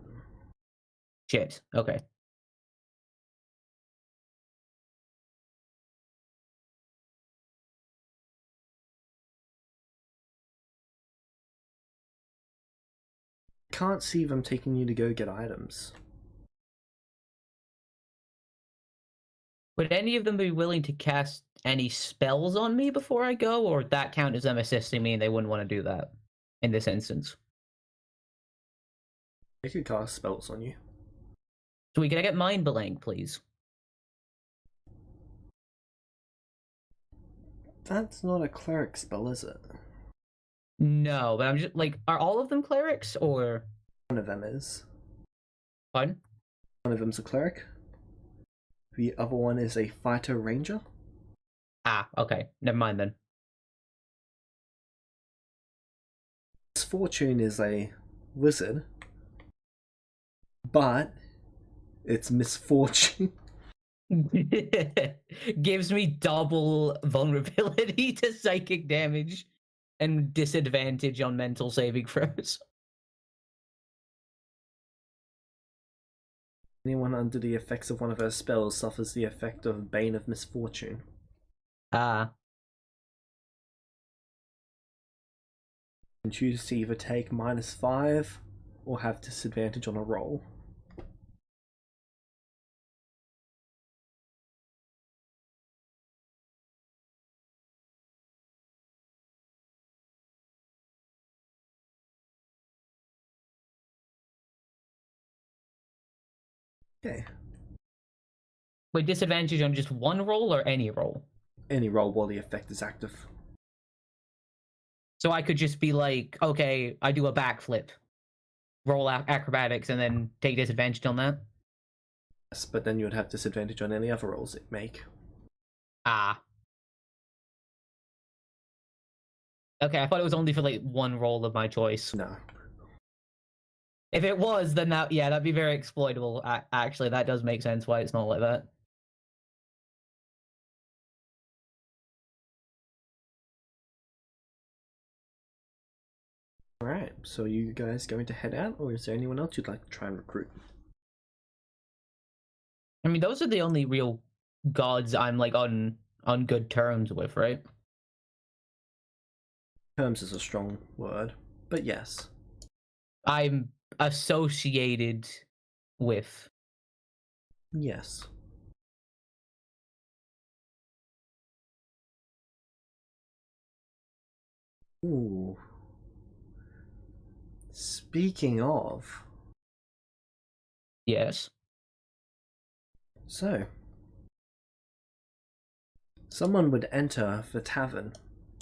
Shit. Okay. Can't see them taking you to go get items. Would any of them be willing to cast any spells on me before I go, or would that count as them assisting me and they wouldn't want to do that in this instance? They could cast spells on you. Sweet, can I get Mind Blank, please? That's not a cleric spell, is it? No, but I'm just like, are all of them clerics or? One of them is. Pardon? One of them's a cleric. The other one is a fighter ranger. Ah, okay. Never mind then. Misfortune is a wizard, but it's misfortune. Gives me double vulnerability to psychic damage and disadvantage on mental saving throws. Anyone under the effects of one of her spells suffers the effect of Bane of Misfortune. Ah. You can choose to either take -5 or have disadvantage on a roll. Okay. Wait, disadvantage on just one roll or any roll? Any roll while the effect is active. So I could just be like, okay, I do a backflip, roll acrobatics, and then take disadvantage on that. Yes, but then you would have disadvantage on any other rolls it make. Ah. Okay, I thought it was only for like one roll of my choice. No. If it was, then that'd be very exploitable. Actually, that does make sense why it's not like that. Alright, so are you guys going to head out, or is there anyone else you'd like to try and recruit? I mean, those are the only real gods I'm like on good terms with, right? Terms is a strong word, but yes. I'm associated with. Yes. Ooh. Speaking of, Yes. so someone would enter the tavern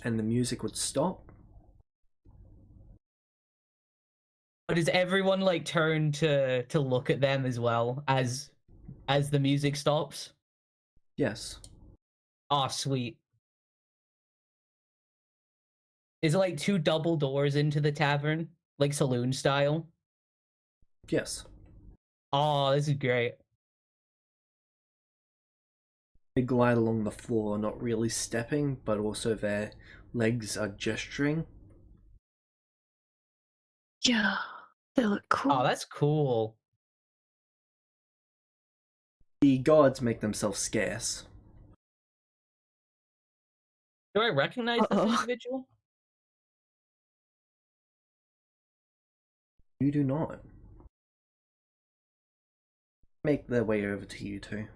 and the music would stop. But does everyone like turn to look at them as well as the music stops? Yes. Ah, sweet. Is it like two double doors into the tavern, like saloon style? Yes. Oh, this is great. They glide along the floor, not really stepping, but also their legs are gesturing. Yeah, they look cool. Oh, that's cool. The guards make themselves scarce. Do I recognize this individual? You do not. Make their way over to you two.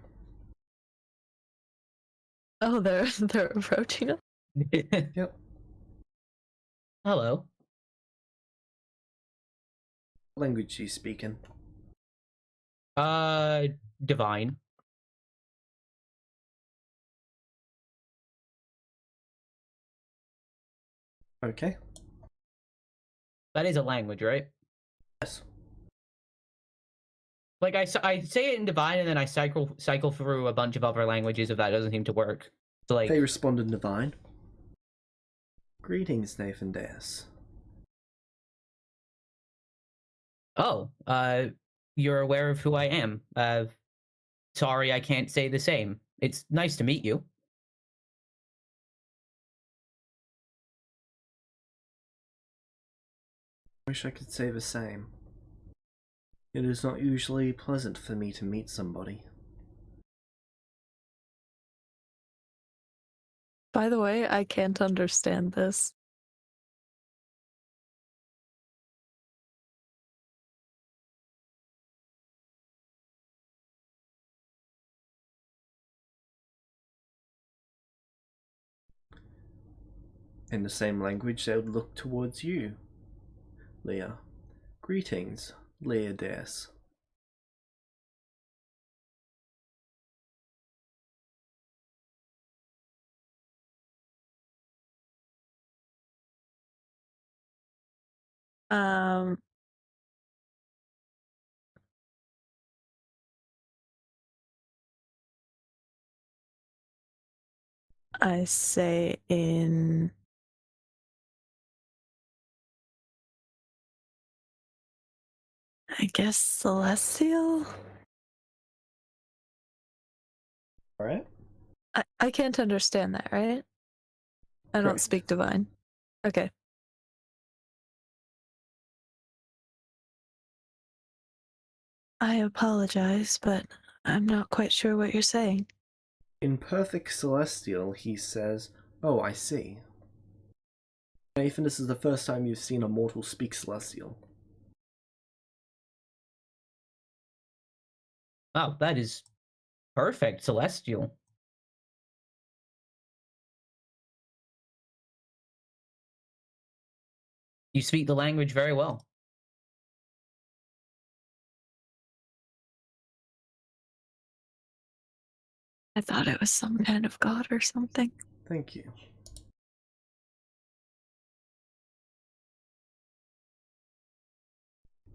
Oh, they're approaching us. Yep. Hello. What language are you speaking? Divine. Okay. That is a language, right? Yes. Like I say it in divine, and then I cycle through a bunch of other languages if that doesn't seem to work. So like, They respond in divine. Greetings, Nathan Deus. oh, you're aware of who I am. Sorry, I can't say the same. It's nice to meet you. Wish I could say the same. It is not usually pleasant for me to meet somebody. By the way, I can't understand this. In the same language, they would look towards you, Leah. Greetings, Leah Deus. Um, I say in I guess celestial? Alright? I can't understand that, right? I don't Correct. speak divine. Okay. I apologize, but I'm not quite sure what you're saying. In perfect celestial, he says, "Oh, I see. Nathan, this is the first time you've seen a mortal speak celestial." Oh, that is perfect, celestial. You speak the language very well. I thought it was some kind of god or something. Thank you.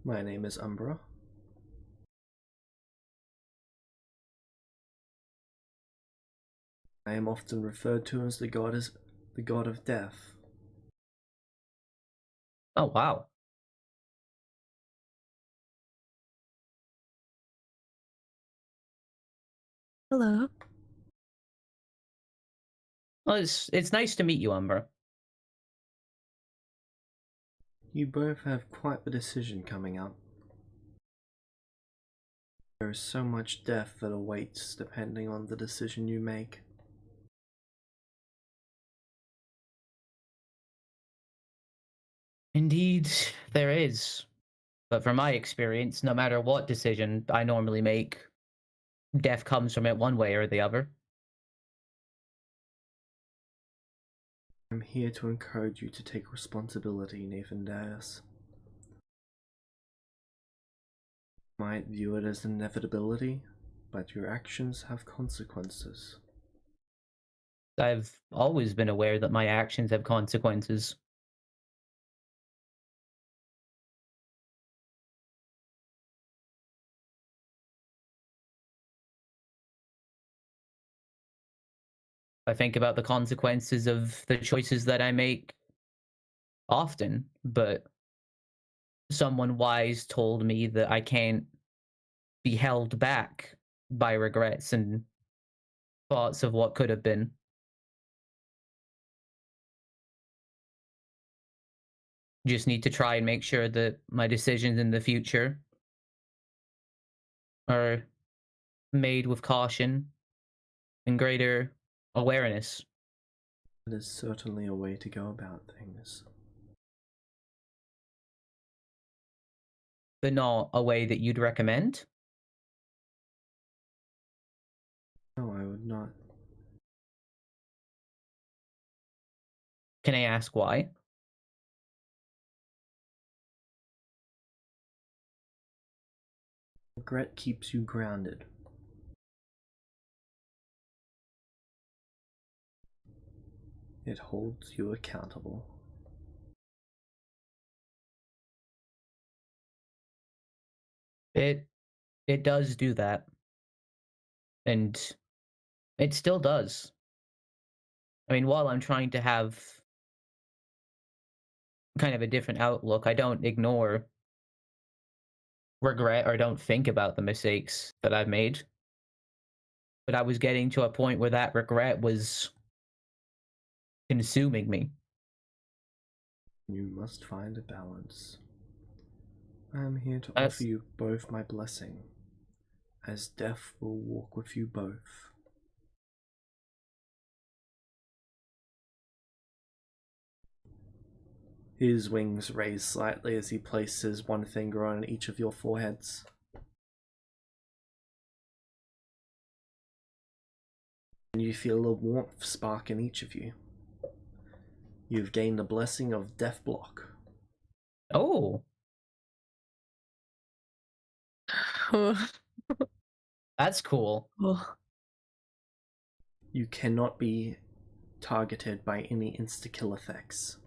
My name is Umbra. I am often referred to as the god of death. Oh, wow. Hello. Well, it's nice to meet you, Umbra. You both have quite the decision coming up. There is so much death that awaits depending on the decision you make. Indeed, there is. But from my experience, no matter what decision I normally make, death comes from it one way or the other. I'm here to encourage you to take responsibility, Nathan Dias. You might view it as an inevitability, but your actions have consequences. I've always been aware that my actions have consequences. I think about the consequences of the choices that I make often, but someone wise told me that I can't be held back by regrets and thoughts of what could have been. Just need to try and make sure that my decisions in the future are made with caution and greater awareness. That is certainly a way to go about things. But not a way that you'd recommend. No, I would not. Can I ask why? Regret keeps you grounded. It holds you accountable. It does do that. And it still does. I mean, while I'm trying to have kind of a different outlook, I don't ignore regret or don't think about the mistakes that I've made. But I was getting to a point where that regret was consuming me. You must find a balance. I am here to That's offer you both my blessing, as death will walk with you both. His wings raise slightly as he places one finger on each of your foreheads. And you feel a warmth spark in each of you. You've gained the blessing of Death Block. oh, that's cool. You cannot be targeted by any insta-kill effects.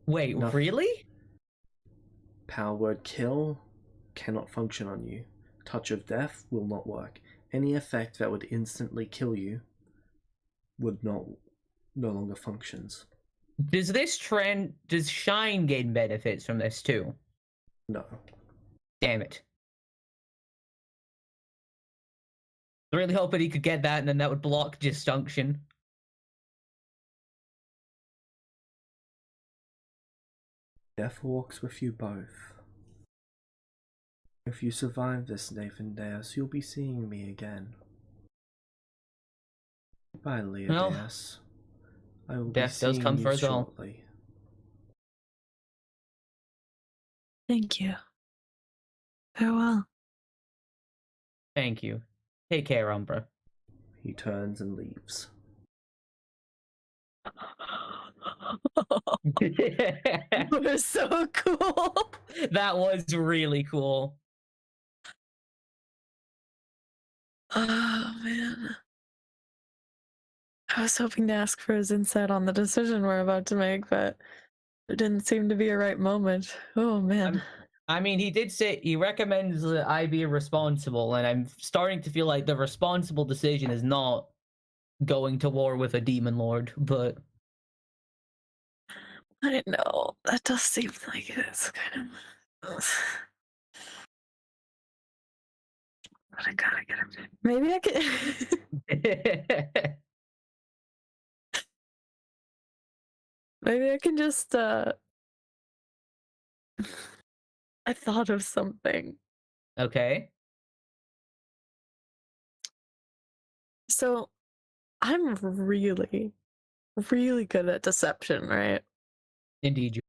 Wait, really? Power word kill cannot function on you. Touch of death will not work. Any effect that would instantly kill you would no longer functions. Does Shine gain benefits from this too? No. Damn it. I really hoping he could get that and then that would block dysfunction. Death walks with you both. If you survive this, Nathan Deus, you'll be seeing me again. Bye, Leah Well, Deus. I will be death does seeing come you for us all. shortly. Thank you. Farewell. Thank you. Take care, Umbra. He turns and leaves. That was so cool. That was really cool. Oh man. I was hoping to ask for his insight on the decision we're about to make, but It didn't seem to be a right moment. Oh man. I mean, he did say he recommends that I be responsible, and I'm starting to feel like the responsible decision is not going to war with a demon lord, but I know. That does seem like it's kind of. But I gotta get him. Maybe I can. Maybe I can just. I thought of something. okay. So, I'm really, really good at deception, right? Indeed,